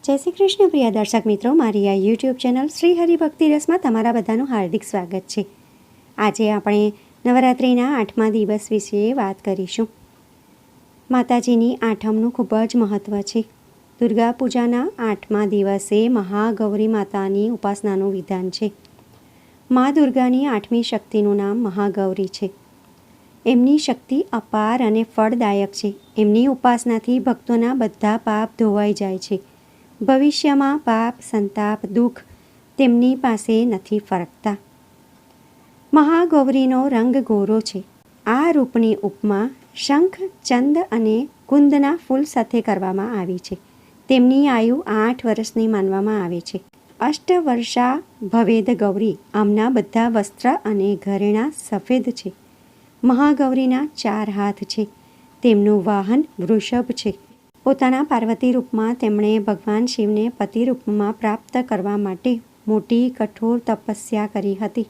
જય શ્રી કૃષ્ણ પ્રિય દર્શક મિત્રો, મારી આ યુટ્યુબ ચેનલ શ્રી હરિભક્તિ રસમાં તમારા બધાનું હાર્દિક સ્વાગત છે. આજે આપણે નવરાત્રિના 8મા દિવસ વિશે વાત કરીશું. માતાજીની આઠમનું ખૂબ જ મહત્ત્વ છે. દુર્ગા પૂજાના 8મા દિવસે મહાગૌરી માતાની ઉપાસનાનું વિધાન છે. મા દુર્ગાની 8મી શક્તિનું નામ મહાગૌરી છે. એમની શક્તિ અપાર અને ફળદાયક છે. એમની ઉપાસનાથી ભક્તોના બધા પાપ ધોવાઈ જાય છે. ભવિષ્યમાં પાપ, સંતાપ, દુઃખ તેમની પાસે નથી ફરકતા. મહાગૌરીનો રંગ ગોરો છે. આ રૂપની ઉપમા શંખ, ચંદ અને કુંદના ફૂલ સાથે કરવામાં આવી છે. તેમની આયુ 8 વર્ષની માનવામાં આવે છે. અષ્ટવર્ષા ભવેદ ગૌરી. આમના બધા વસ્ત્ર અને ઘરેણાં સફેદ છે. મહાગૌરીના 4 હાથ છે. તેમનું વાહન વૃષભ છે. પોતાના પાર્વતી રૂપમાં તેમણે ભગવાન શિવને પતિ રૂપમાં પ્રાપ્ત કરવા માટે મોટી કઠોર તપસ્યા કરી હતી.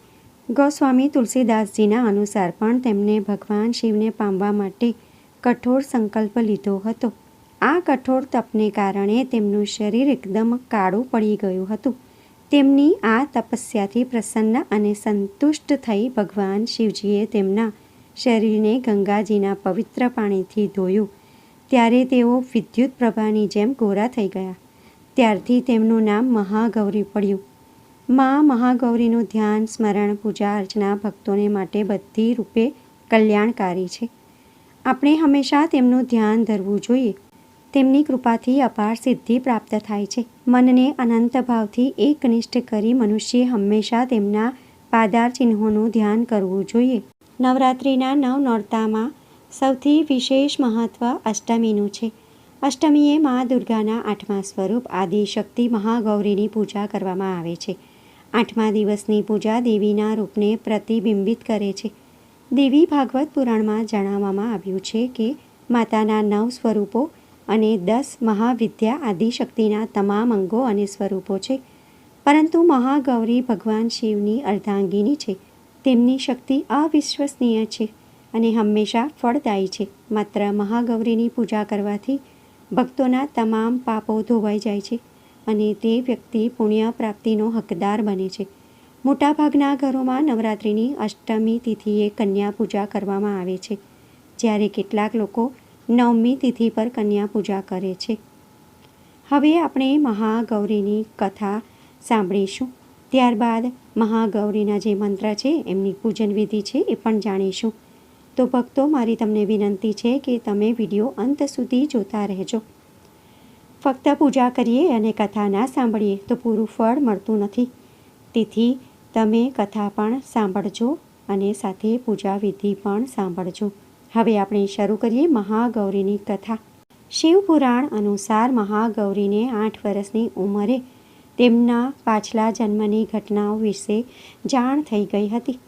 ગોસ્વામી તુલસીદાસજીના અનુસાર પણ તેમણે ભગવાન શિવને પામવા માટે કઠોર સંકલ્પ લીધો હતો. આ કઠોર તપને કારણે તેમનું શરીર એકદમ કાળું પડી ગયું હતું. તેમની આ તપસ્યાથી પ્રસન્ન અને સંતુષ્ટ થઈ ભગવાન શિવજીએ તેમના શરીરને ગંગાજીના પવિત્ર પાણીથી ધોયું. ત્યારે તેઓ વિદ્યુત પ્રભાની જેમ ગોરા થઈ ગયા. ત્યારથી તેમનું નામ મહાગૌરી પડ્યું. મહાગૌરીનું ધ્યાન, સ્મરણ, પૂજા અર્ચના ભક્તોને માટે બધી રૂપે કલ્યાણકારી છે. આપણે હંમેશા તેમનું ધ્યાન ધરવું જોઈએ. તેમની કૃપાથી અપાર સિદ્ધિ પ્રાપ્ત થાય છે. મનને અનંત ભાવથી એકનિષ્ઠ કરી મનુષ્યે હંમેશા તેમના પાદાર ચિહ્નોનું ધ્યાન કરવું જોઈએ. નવરાત્રિના 9 નોરતામાં સૌથી વિશેષ મહત્ત્વ અષ્ટમીનું છે. અષ્ટમીએ મા દુર્ગાના 8મા સ્વરૂપ આદિશક્તિ મહાગૌરીની પૂજા કરવામાં આવે છે. 8મા દિવસની પૂજા દેવીના રૂપને પ્રતિબિંબિત કરે છે. દેવી ભાગવત પુરાણમાં જણાવવામાં આવ્યું છે કે માતાના 9 સ્વરૂપો અને 10 મહાવિદ્યા આદિશક્તિના તમામ અંગો અને સ્વરૂપો છે. પરંતુ મહાગૌરી ભગવાન શિવની અર્ધાંગિની છે. તેમની શક્તિ અવિશ્વસનીય છે અને હંમેશા ફળદાયી છે. માત્ર મહાગૌરીની પૂજા કરવાથી ભક્તોના તમામ પાપો ધોવાઈ જાય છે અને તે વ્યક્તિ પુણ્ય પ્રાપ્તિનો હકદાર બને છે. મોટાભાગના ઘરોમાં નવરાત્રિની અષ્ટમી તિથિએ કન્યા પૂજા કરવામાં આવે છે, જ્યારે કેટલાક લોકો 9મી તિથિ પર કન્યા પૂજા કરે છે. હવે આપણે મહાગૌરીની કથા સાંભળીશું. ત્યારબાદ મહાગૌરીના જે મંત્ર છે, એમની પૂજન વિધિ છે, એ પણ જાણીશું. તો ભક્તો, મારી તમને વિનંતી છે કે તમે વિડીયો અંત સુધી જોતા રહેજો. ફક્ત પૂજા કરીએ અને કથા ના સાંભળીએ તો પૂરું ફળ મળતું નથી. તેથી તમે કથા પણ સાંભળજો અને સાથે પૂજા વિધિ પણ સાંભળજો. હવે આપણે શરૂ કરીએ મહાગૌરીની કથા. શિવપુરાણ અનુસાર મહાગૌરીને 8 વર્ષની ઉંમરે તેમના પાછલા જન્મની ઘટનાઓ વિશે જાણ થઈ ગઈ હતી.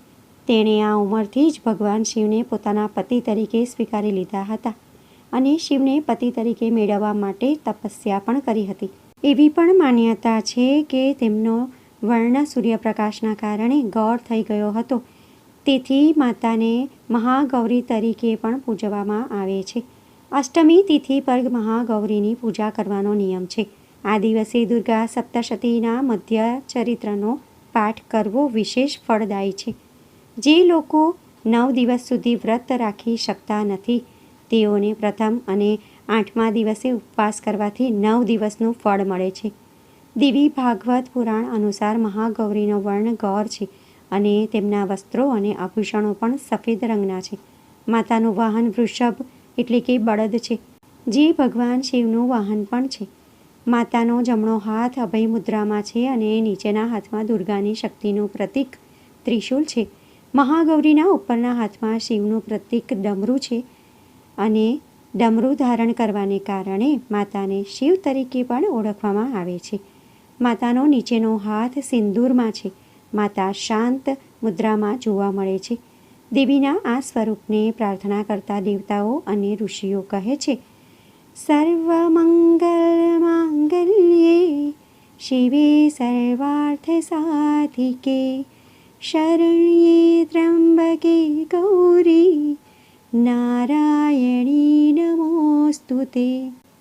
તેણે આ ઉંમરથી જ ભગવાન શિવને પોતાના પતિ તરીકે સ્વીકારી લીધા હતા અને શિવને પતિ તરીકે મેળવવા માટે તપસ્યા પણ કરી હતી. એવી પણ માન્યતા છે કે તેમનો વર્ણ સૂર્યપ્રકાશના કારણે ગૌર થઈ ગયો હતો. તેથી માતાને મહાગૌરી તરીકે પણ પૂજવામાં આવે છે. અષ્ટમી તિથિ પર મહાગૌરીની પૂજા કરવાનો નિયમ છે. આ દિવસે દુર્ગા સપ્તશતીના મધ્ય ચરિત્રનો પાઠ કરવો વિશેષ ફળદાયી છે. જે લોકો 9 દિવસ સુધી વ્રત રાખી શકતા નથી, તેઓને પ્રથમ અને 8મા દિવસે ઉપવાસ કરવાથી 9 દિવસનું ફળ મળે છે. દેવી ભાગવત પુરાણ અનુસાર મહાગૌરીનો વર્ણ ગૌર છે અને તેમના વસ્ત્રો અને આભૂષણો પણ સફેદ રંગના છે. માતાનું વાહન વૃષભ એટલે કે બળદ છે, જે ભગવાન શિવનું વાહન પણ છે. માતાનો જમણો હાથ અભય મુદ્રામાં છે અને નીચેના હાથમાં દુર્ગાની શક્તિનું પ્રતીક ત્રિશૂલ છે. મહાગૌરીના ઉપરના હાથમાં શિવનું પ્રતીક ડમરું છે અને ડમરું ધારણ કરવાને કારણે માતાને શિવ તરીકે પણ ઓળખવામાં આવે છે. માતાનો નીચેનો હાથ સિંદૂરમાં છે. માતા શાંત મુદ્રામાં જોવા મળે છે. દેવીના આ સ્વરૂપને પ્રાર્થના કરતા દેવતાઓ અને ઋષિઓ કહે છે, સર્વમંગલ માંગલ્યે શિવે સર્વાર્થ સાધિકે શરણ્યે ત્ર્યંબકે ગૌરી નારાયણી નમોસ્તુતે.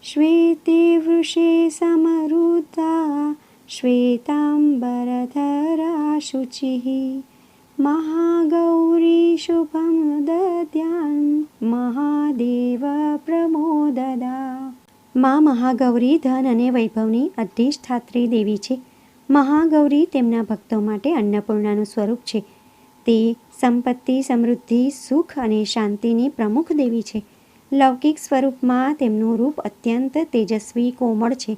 શ્વેતે વૃષે સમરુદ્ધા શ્વેતાંબરધરા શુચિઃ મહાગૌરી શુભમ દદ્યાન મહાદેવ પ્રમોદદા. મા મહાગૌરી ધન અને વૈભવની અધિષ્ઠાત્રી દેવી છે. મહાગૌરી તેમના ભક્તો માટે અન્નપૂર્ણાનું સ્વરૂપ છે. તે સંપત્તિ, સમૃદ્ધિ, સુખ અને શાંતિની પ્રમુખ દેવી છે. લૌકિક સ્વરૂપમાં તેમનું રૂપ અત્યંત તેજસ્વી કોમળ છે.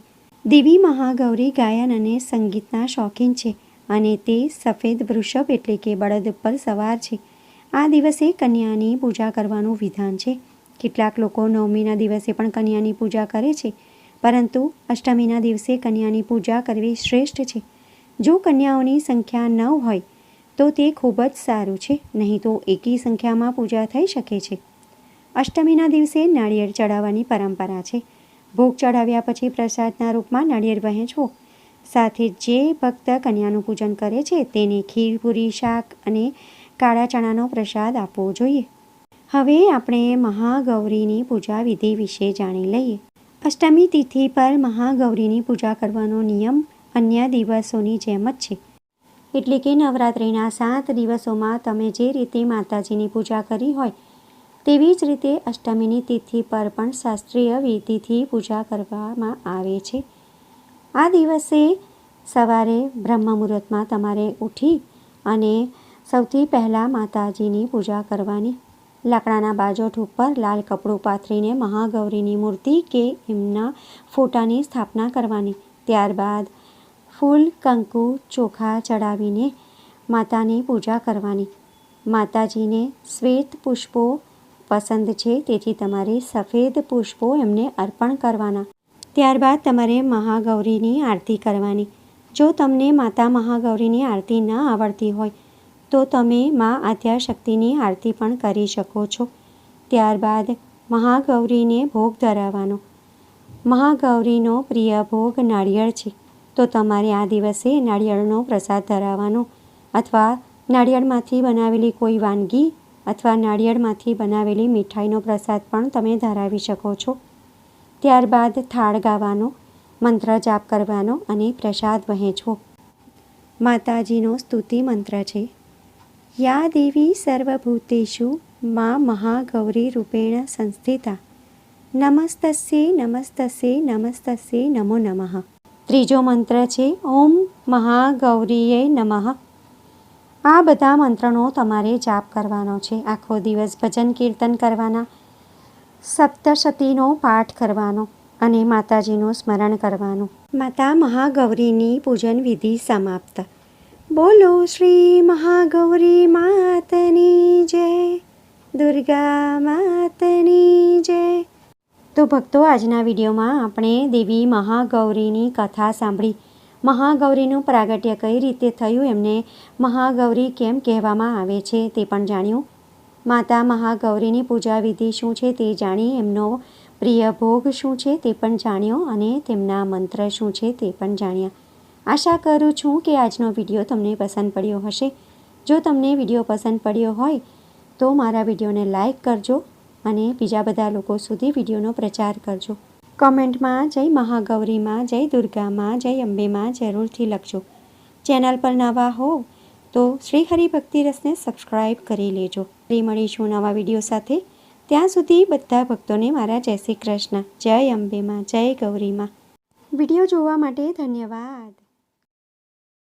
દેવી મહાગૌરી ગાયન અને સંગીતના શોખીન છે અને તે સફેદ વૃષભ એટલે કે બળદ ઉપર સવાર છે. આ દિવસે કન્યાની પૂજા કરવાનું વિધાન છે. કેટલાક લોકો નવમીના દિવસે પણ કન્યાની પૂજા કરે છે, પરંતુ અષ્ટમીના દિવસે કન્યાની પૂજા કરવી શ્રેષ્ઠ છે. જો કન્યાઓની સંખ્યા 9 હોય તો તે ખૂબ જ સારું છે, નહીં તો એકી સંખ્યામાં પૂજા થઈ શકે છે. અષ્ટમીના દિવસે નાળિયેર ચડાવવાની પરંપરા છે. ભોગ ચડાવ્યા પછી પ્રસાદના રૂપમાં નાળિયેર વહેંચવો. સાથે જે ભક્ત કન્યાનું પૂજન કરે છે તેને ખીર, પૂરી, શાક અને કાળા ચણાનો પ્રસાદ આપવો જોઈએ. હવે આપણે મહાગૌરીની પૂજા વિધિ વિશે જાણી લઈએ. અષ્ટમી તિથિ પર મહાગૌરીની પૂજા કરવાનો નિયમ અન્ય દિવસોની જેમ જ છે. એટલે કે નવરાત્રિના 7 દિવસોમાં તમે જે રીતે માતાજીની પૂજા કરી હોય તેવી જ રીતે અષ્ટમીની તિથિ પર પણ શાસ્ત્રીય વિધિથી પૂજા કરવામાં આવે છે. આ દિવસે સવારે બ્રહ્મ મુહૂર્તમાં તમારે ઉઠી અને સૌથી પહેલાં માતાજીની પૂજા કરવાની. લાકડાના બાજોઠ ઉપર લાલ કપડું પાથરીને મહાગૌરીની મૂર્તિ કે એમના ફોટાની સ્થાપના કરવાની. ત્યારબાદ ફૂલ, કંકુ, ચોખા ચડાવીને માતાની પૂજા કરવાની. માતાજીને શ્વેત પુષ્પો પસંદ છે, તેથી તમારે સફેદ પુષ્પો એમને અર્પણ કરવાના. ત્યારબાદ તમારે મહાગૌરીની આરતી કરવાની. જો તમને માતા મહાગૌરીની આરતી ન આવડતી હોય તો તમે મા આદ્યાશક્તિની આરતી પણ કરી શકો છો. ત્યારબાદ મહાગૌરીને ભોગ ધરાવવાનો. મહાગૌરીનો પ્રિય ભોગ નાળિયેર છે, તો તમારે આ દિવસે નાળિયેરનો પ્રસાદ ધરાવવાનો, અથવા નાળિયેરમાંથી બનાવેલી કોઈ વાનગી અથવા નાળિયેરમાંથી બનાવેલી મીઠાઈનો પ્રસાદ પણ તમે ધરાવી શકો છો. ત્યારબાદ થાળ ગાવાનો, મંત્ર જાપ કરવાનો અને પ્રસાદ વહેંચવો. માતાજીનો સ્તુતિ મંત્ર છે: યા દેવી સર્વભૂતેષુ મા મહાગૌરી રૂપેણ સંસ્થિતા નમસ્તસ્યે નમસ્તસ્યે નમસ્તસ્યે નમો નમઃ. ત્રીજો મંત્ર છે ઓમ મહાગૌરીયે નમઃ. આ બધા મંત્રનો તમારે જાપ કરવાનો છે. આખો દિવસ ભજન કીર્તન કરવાના, સપ્તશતીનો પાઠ કરવાનો અને માતાજીનું સ્મરણ કરવાનું. માતા મહાગૌરીની પૂજન વિધિ સમાપ્ત. બોલો શ્રી મહાગૌરી માતની જય, દુર્ગા માતની જય. તો ભક્તો, આજના વિડીયોમાં આપણે દેવી મહાગૌરીની કથા સાંભળી. મહાગૌરીનું પ્રાગટ્ય કઈ રીતે થયું, એમને મહાગૌરી કેમ કહેવામાં આવે છે તે પણ જાણ્યું. માતા મહાગૌરીની પૂજા વિધિ શું છે તે જાણી, એમનો પ્રિય ભોગ શું છે તે પણ જાણ્યો અને તેમના મંત્ર શું છે તે પણ જાણ્યા. આશા કરું છું કે આજનો વિડીયો તમને પસંદ પડ્યો હશે. જો તમને વિડીયો પસંદ પડ્યો હોય તો મારા વિડીયોને લાઈક કરજો અને બીજા બધા લોકો સુધી વિડીયોનો પ્રચાર કરજો. કમેન્ટમાં જય મહાગૌરીમાં, જય દુર્ગામાં, જય અંબેમાં જરૂરથી લખજો. ચેનલ પર નવા હો તો શ્રી હરિભક્તિ રસને સબસ્ક્રાઈબ કરી લેજો. ફરી મળીશું નવા વિડીયો સાથે. ત્યાં સુધી બધા ભક્તોને મારા જય શ્રી કૃષ્ણ. જય અંબેમાં, જય ગૌરીમાં. વિડીયો જોવા માટે ધન્યવાદ.